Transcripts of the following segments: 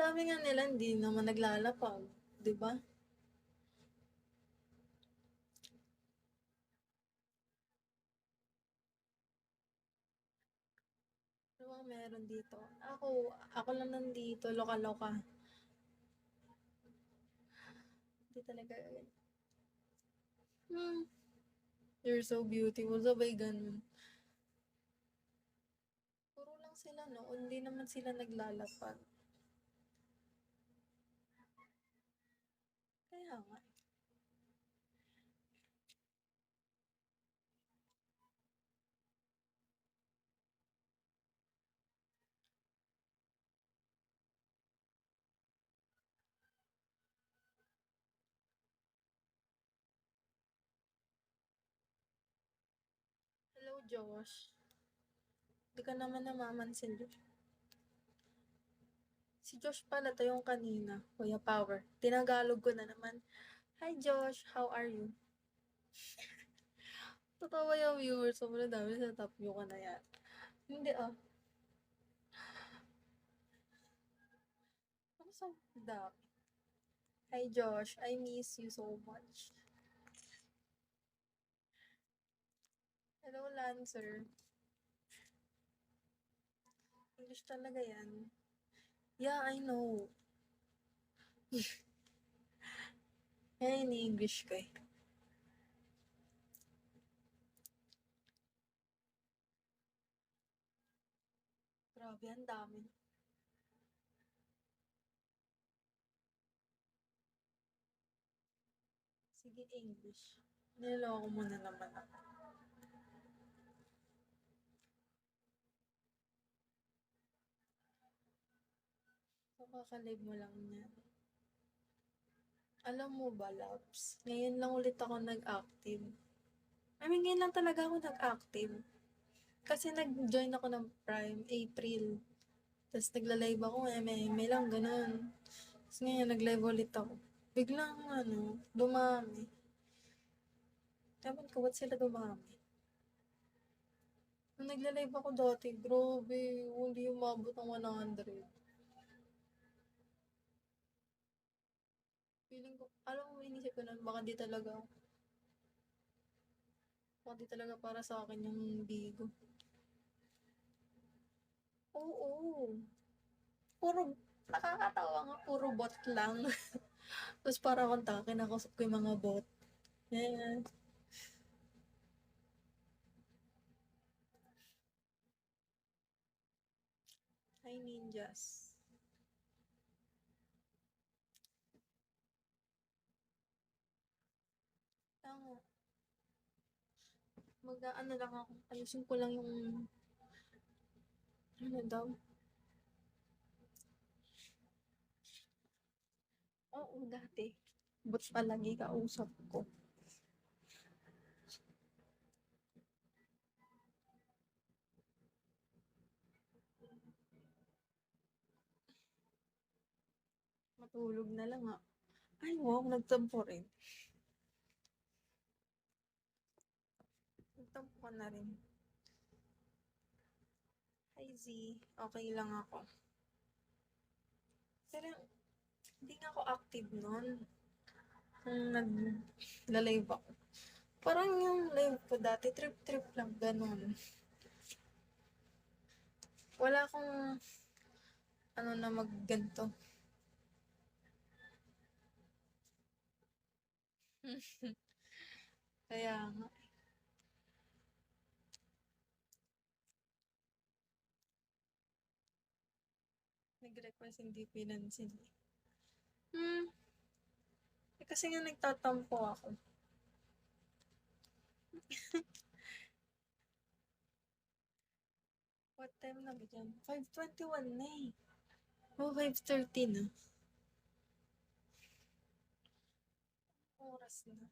Sabi nga nila hindi naman naglalapag, 'di ba? Ano bang meron dito? Ako lang nandito, loka-loka. Hindi talaga. Hmm, you're so beautiful. Sabay ganun. Puro lang sila, no? Hindi naman sila naglalapag. Kaya nga. Hello, Josh. Di ka naman namamansin, Josh. Si Josh pala to yung kanina. Kuya Power. Tinagalog ko na naman. Hi, Josh. How are you? Tatawa yung viewers. Sobrang dami sa top view ka na yan. Hindi ah. Ano sa dami? Hi, Josh. I miss you so much. Hello, Lancer. English talaga yan. Yeah, I know. Kaya ini-English ko eh. Grabe, ang dami. Sige, English. Niloloko mo na naman ako. Kakalive mo lang yan. Alam mo ba, Labs? Ngayon lang ulit ako nag-active. I mean, ngayon lang talaga ako nag-active. Kasi nag-join ako ng Prime, April. Tapos nagla-live ako, may lang, ganun. Tapos ngayon, nag-live ulit ako. Biglang, dumami. Ewan ko, ba't sila dumami? Nung nagla-live ako dati, grabe, hindi umabot ng 100. Feeling ko, alam mo, inisip ko na, baka di talaga para sa akin yung Bigo. Oo. Puro, nakakatawa nga, puro bot lang. Tapos para akong taka, kinakausap ko yung mga bot. Yeah. Hi, ninjas. Tama. Mag-ano lang ako, ayusin ko lang yung, ano daw? Oo, dati. Bot pa lagi kausap ko. Matulog na lang ah. Ay, wow, nagtampo rin. Nagtampo ka na rin. Hi, Z. Okay lang ako. Pero, hindi nga ako active nun. Nung nag-live ako. Parang yung live ko dati, trip-trip lang, ganun. Wala akong, na magganto. Kaya nga, nag-request hindi pinansin. Hmm, kasi nga nagtatampo ako. What time na ba dyan? 5:21 na eh. Oh, 5:30 na. Oras na.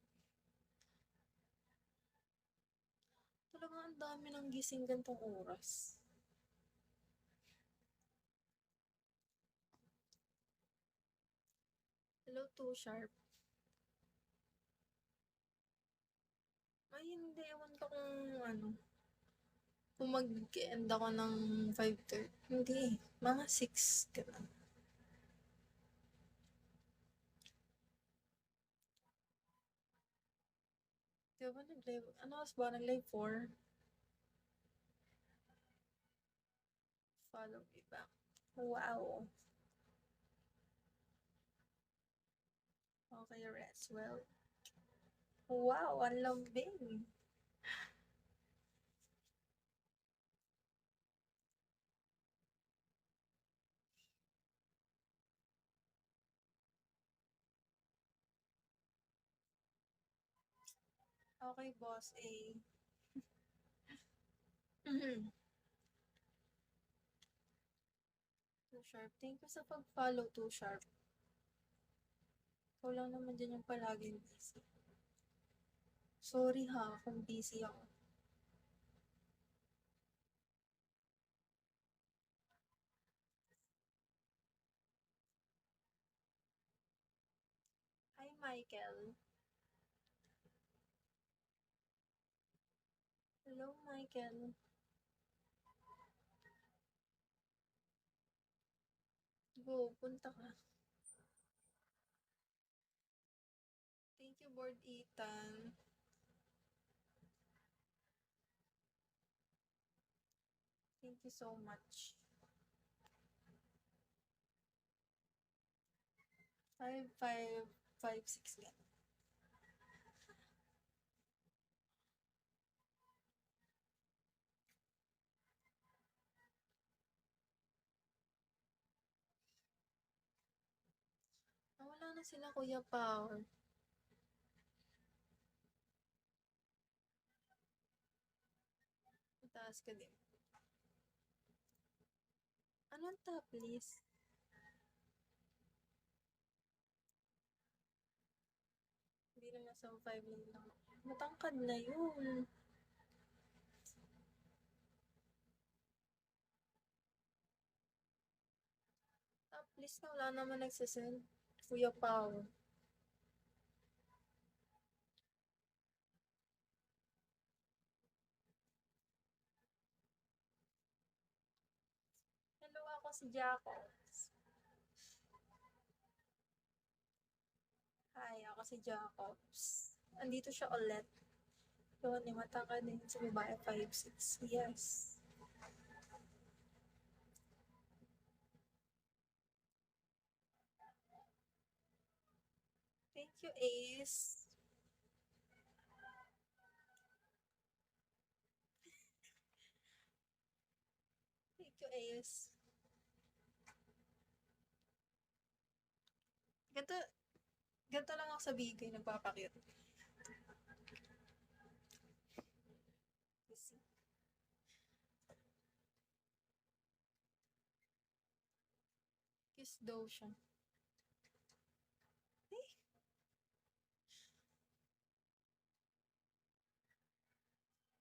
Talaga ang dami ng gising gantong oras. Hello, too sharp. Ay, hindi. Ewan ko kung mag-end ako ng 5:30. Hindi. Mga 6. Ganun. Di ba nag-live? Ano mas ba? Nag-live 4? Follow me back. Wow. Okay, rest well. Wow, ang lambing. Okay, boss A. Too sharp. Thank you sa pag-follow, Too sharp. Ikaw lang naman dyan yung palaging busy. Sorry ha, kung busy ako. Hi, Michael. Hello, Michael. Go, punta ka. Thank you, Board Ethan. Thank you so much. 5556 yan. Nawala na sila, Kuya Power. Mataas ka din. Anong top list? Hindi na nasa 5 lang. Matangkad na yun. Top list na wala naman nagsasend. Kuya Power. Hello, ako si Jaco. Hi, ako si Jacobs. Andito siya ulit. Yun, yung matangkad din sa babae 5'6". Yes. Thank you, Ace. Thank you, Ace. Ganto, ganto lang ako sa bigay, nagpapakit. Kiss daw siya. Eh,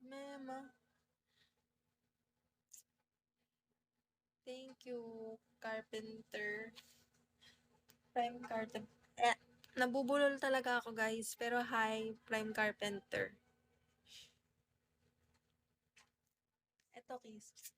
mema. Thank you, Carpenter. Prime Carpenter. Nabubulol talaga ako, guys. Pero hi, Prime Carpenter. Eto, kiss.